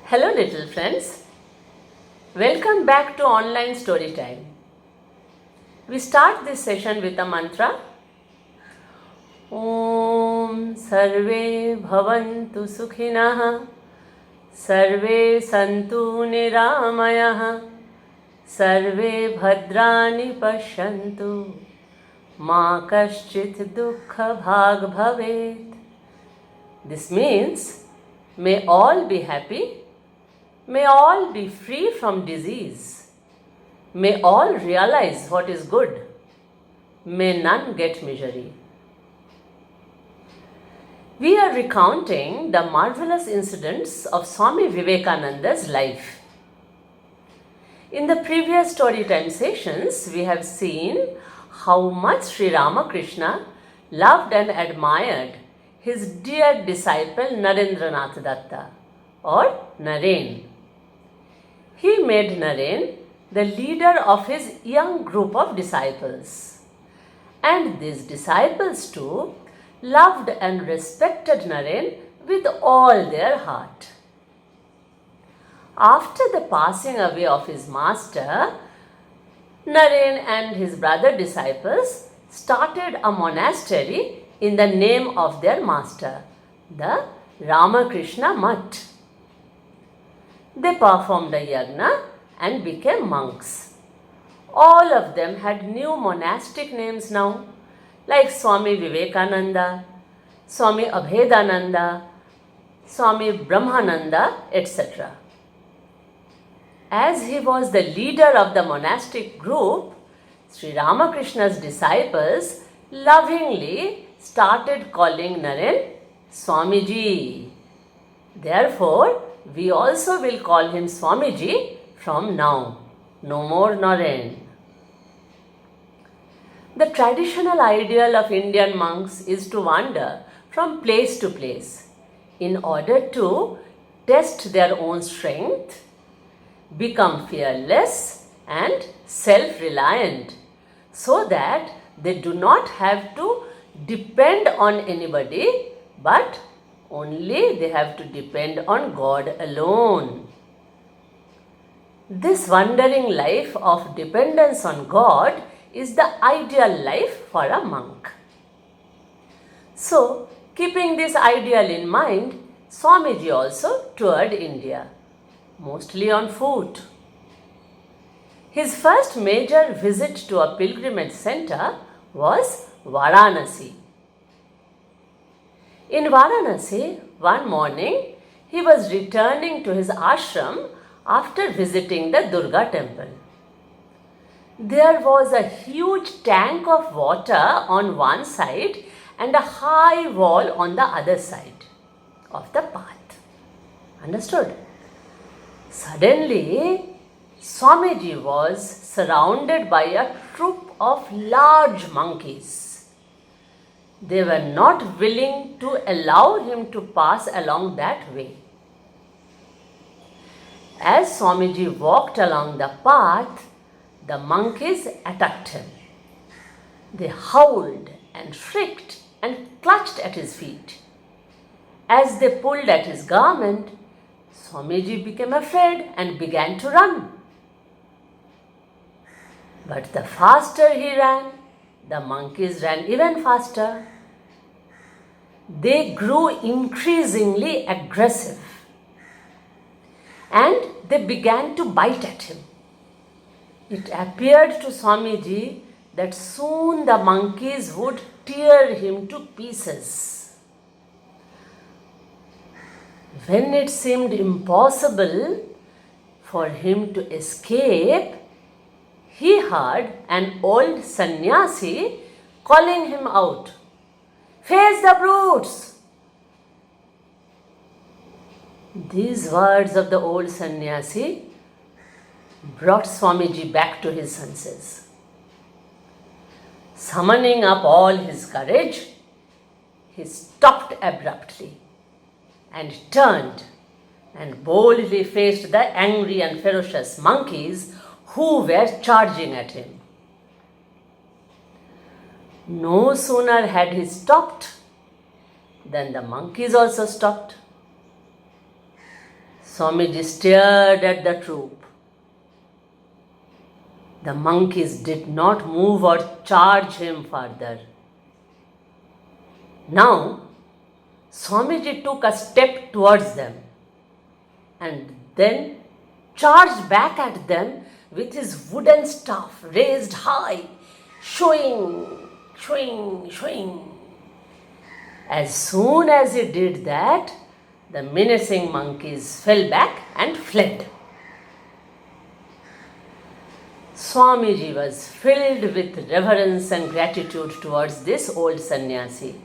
Hello little friends, welcome back to online story time. We start this session with a mantra. Om Sarve Bhavantu Sukhinah Sarve Santu Niramayah Sarve Bhadrani Pashyantu Ma Kaschit Dukkha Bhag Bhavet. This means, may all be happy. May all be free from disease. May all realize what is good. May none get misery. We are recounting the marvelous incidents of Swami Vivekananda's life. In the previous storytime sessions, we have seen how much SriRamakrishna loved and admired his dear disciple Narendranath Datta, or Naren. He made Naren the leader of his young group of disciples. And these disciples too loved and respected Naren with all their heart. After the passing away of his master, Naren and his brother disciples started a monastery in the name of their master, the Ramakrishna Mutt. They performed a yagna and became monks. All of them had new monastic names now, like Swami Vivekananda, Swami Abhedananda, Swami Brahmananda, etc. As he was the leader of the monastic group, Sri Ramakrishna's disciples lovingly started calling Naren Swamiji. Therefore, we also will call him Swamiji from now. No more Naren. The traditional ideal of Indian monks is to wander from place to place in order to test their own strength, become fearless and self-reliant, so that they do not have to depend on anybody, but only they have to depend on God alone. This wandering life of dependence on God is the ideal life for a monk. So, keeping this ideal in mind, Swamiji also toured India, mostly on foot. His first major visit to a pilgrimage center was Varanasi. In Varanasi, one morning, he was returning to his ashram after visiting the Durga temple. There was a huge tank of water on one side and a high wall on the other side of the path. Understood? Suddenly, Swamiji was surrounded by a troop of large monkeys. They were not willing to allow him to pass along that way. As Swamiji walked along the path, the monkeys attacked him. They howled and shrieked and clutched at his feet. As they pulled at his garment, Swamiji became afraid and began to run. But the faster he ran, the monkeys ran even faster. They grew increasingly aggressive and they began to bite at him. It appeared to Swamiji that soon the monkeys would tear him to pieces. When it seemed impossible for him to escape, he heard an old sannyasi calling him out, Face the brutes. These words of the old sannyasi brought Swamiji back to his senses. Summoning up all his courage, he stopped abruptly and turned and boldly faced the angry and ferocious monkeys who were charging at him. No sooner had he stopped than the monkeys also stopped. Swamiji stared at the troop. The monkeys did not move or charge him further. Now, Swamiji took a step towards them and then charged back at them with his wooden staff raised high, swing, swing, swing. As soon as he did that, the menacing monkeys fell back and fled. Swamiji was filled with reverence and gratitude towards this old sannyasi.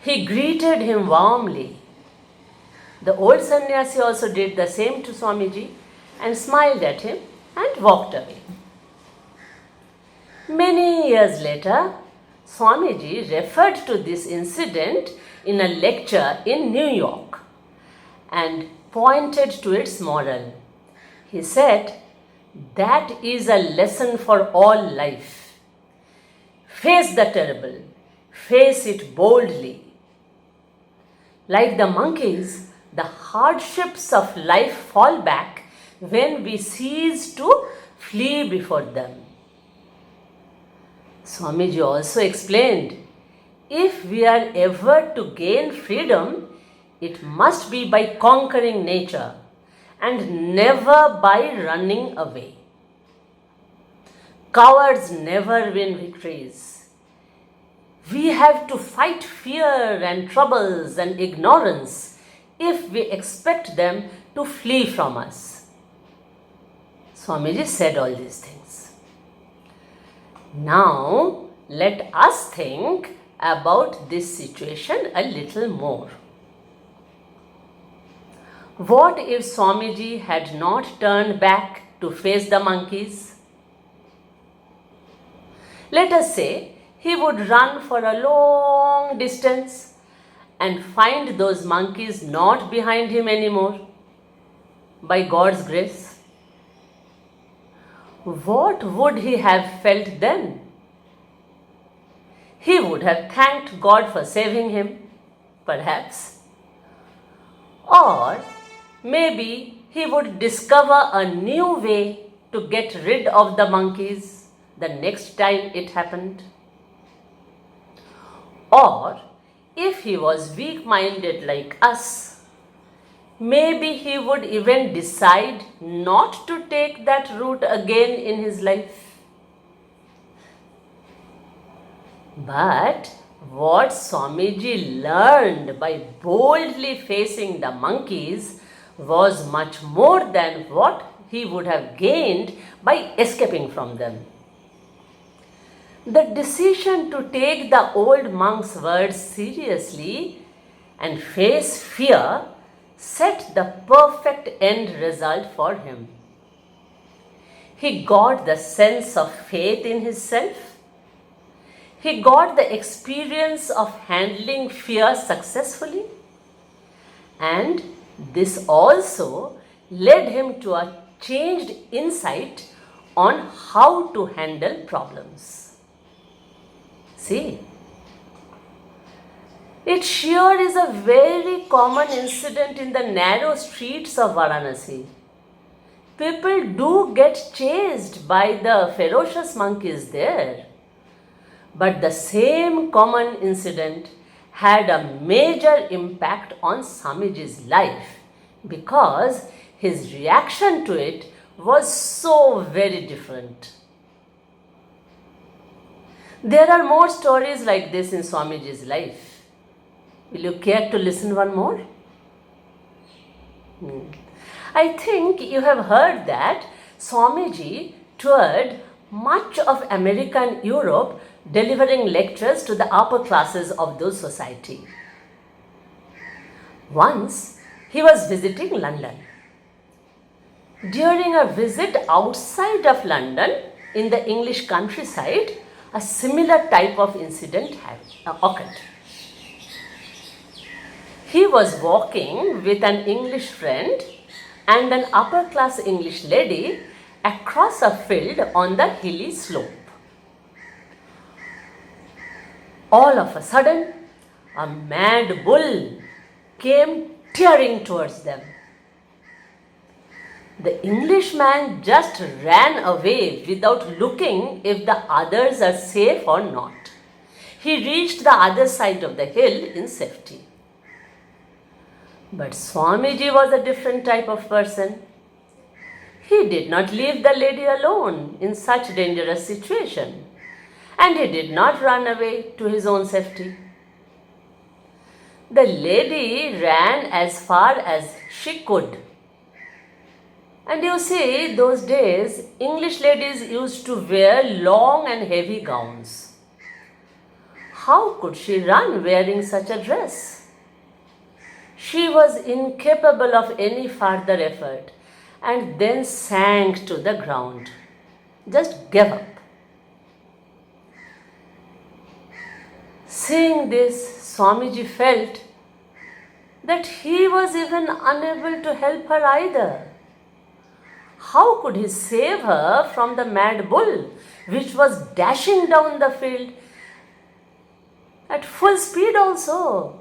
He greeted him warmly. The old sannyasi also did the same to Swamiji and smiled at him and walked away. Many years later, Swamiji referred to this incident in a lecture in New York and pointed to its moral. He said, "That is a lesson for all life. Face the terrible, face it boldly. Like the monkeys, the hardships of life fall back when we cease to flee before them." Swamiji also explained, if we are ever to gain freedom, it must be by conquering nature and never by running away. Cowards never win victories. We have to fight fear and troubles and ignorance if we expect them to flee from us. Swamiji said all these things. Now, let us think about this situation a little more. What if Swamiji had not turned back to face the monkeys? Let us say he would run for a long distance and find those monkeys not behind him anymore, by God's grace. What would he have felt then? He would have thanked God for saving him, perhaps. Or maybe he would discover a new way to get rid of the monkeys the next time it happened. Or if he was weak-minded like us, maybe he would even decide not to take that route again in his life. But what Swamiji learned by boldly facing the monkeys was much more than what he would have gained by escaping from them. The decision to take the old monk's words seriously and face fear set the perfect end result for him. He got the sense of faith in himself. He got the experience of handling fear successfully. And this also led him to a changed insight on how to handle problems. See, it sure is a very common incident in the narrow streets of Varanasi. People do get chased by the ferocious monkeys there. But the same common incident had a major impact on Swamiji's life because his reaction to it was so very different. There are more stories like this in Swamiji's life. Will you care to listen one more? I think you have heard that Swamiji toured much of American Europe delivering lectures to the upper classes of those society. Once he was visiting London. During a visit outside of London in the English countryside, a similar type of incident had occurred. He was walking with an English friend and an upper class English lady across a field on the hilly slope. All of a sudden, a mad bull came tearing towards them. The Englishman just ran away without looking if the others are safe or not. He reached the other side of the hill in safety. But Swamiji was a different type of person. He did not leave the lady alone in such dangerous situation, and he did not run away to his own safety. The lady ran as far as she could. And you see, those days, English ladies used to wear long and heavy gowns. How could she run wearing such a dress? She was incapable of any further effort and then sank to the ground, just gave up. Seeing this, Swamiji felt that he was even unable to help her either. How could he save her from the mad bull, which was dashing down the field at full speed also?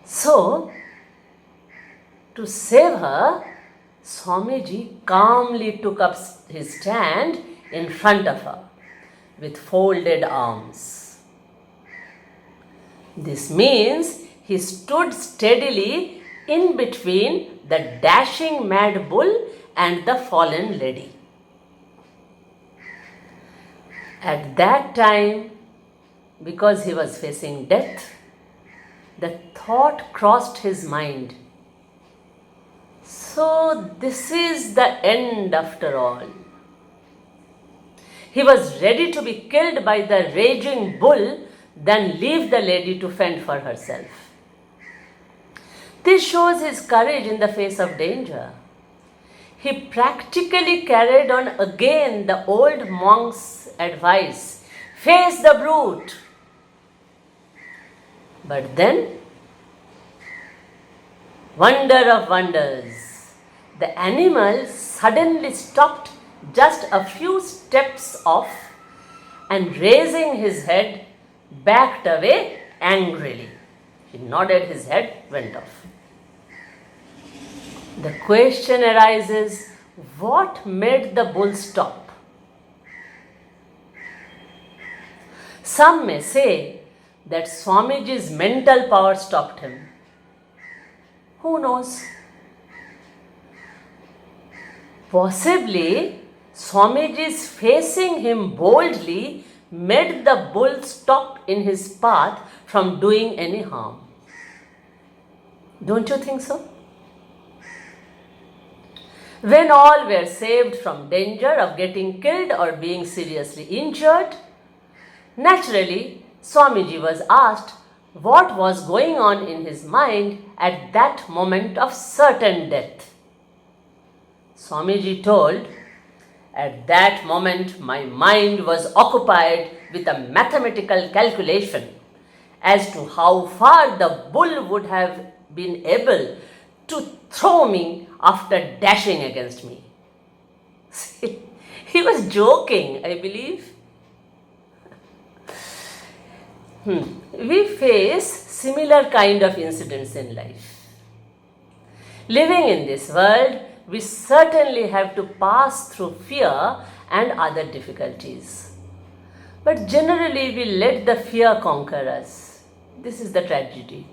So, to save her, Swamiji calmly took up his stand in front of her with folded arms. This means he stood steadily in between the dashing mad bull and the fallen lady. At that time, because he was facing death, the thought crossed his mind. So this is the end after all. He was ready to be killed by the raging bull than leave the lady to fend for herself. This shows his courage in the face of danger. He practically carried on again the old monk's advice, face the brute. But then, wonder of wonders, the animal suddenly stopped just a few steps off and raising his head, backed away angrily. He nodded his head, went off. The question arises, what made the bull stop? Some may say that Swamiji's mental power stopped him. Who knows? Possibly, Swamiji's facing him boldly made the bull stop in his path from doing any harm. Don't you think so? When all were saved from danger of getting killed or being seriously injured, naturally, Swamiji was asked what was going on in his mind at that moment of certain death. Swamiji told, at that moment my mind was occupied with a mathematical calculation as to how far the bull would have been able to throw me after dashing against me. He was joking, I believe. We face similar kind of incidents in life. Living in this world, we certainly have to pass through fear and other difficulties. But generally, we let the fear conquer us. This is the tragedy.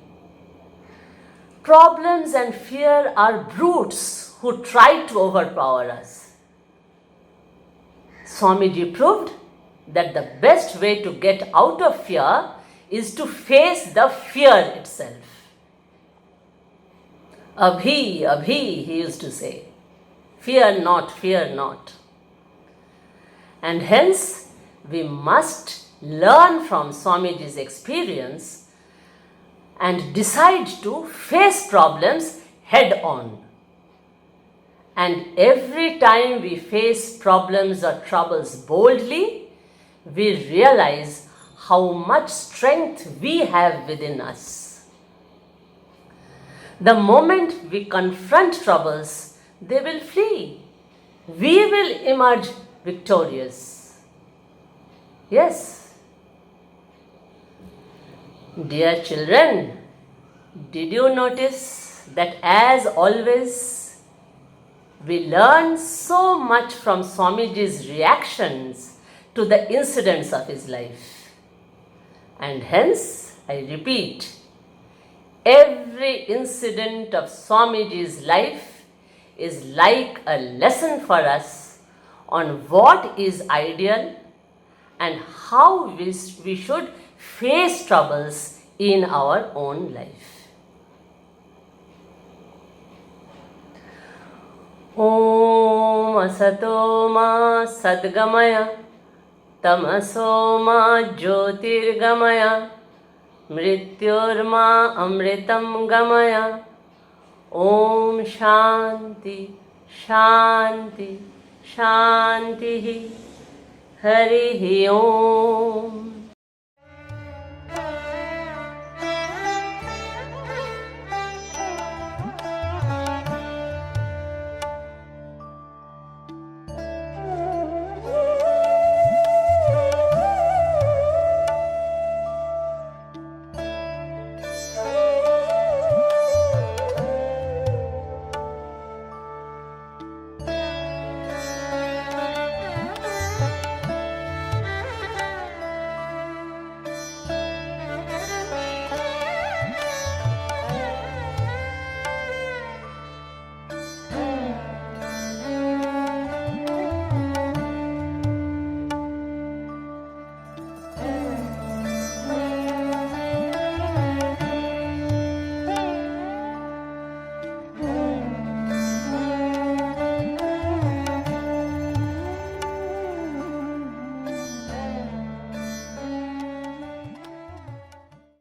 Problems and fear are brutes who try to overpower us. Swamiji proved that the best way to get out of fear is to face the fear itself. Abhi, Abhi, he used to say. Fear not, fear not. And hence, we must learn from Swamiji's experience and decide to face problems head on. And every time we face problems or troubles boldly, we realize how much strength we have within us. The moment we confront troubles, they will flee. We will emerge victorious. Yes. Dear children, did you notice that as always, we learn so much from Swamiji's reactions to the incidents of his life. And hence, I repeat, every incident of Swamiji's life is like a lesson for us on what is ideal and how we should face troubles in our own life. Om Asato Ma Sadgamaya Tamaso Ma Jyotirgamaya Mrityorma Amritam Gamaya. Om Shanti Shanti Shanti Harihi Om.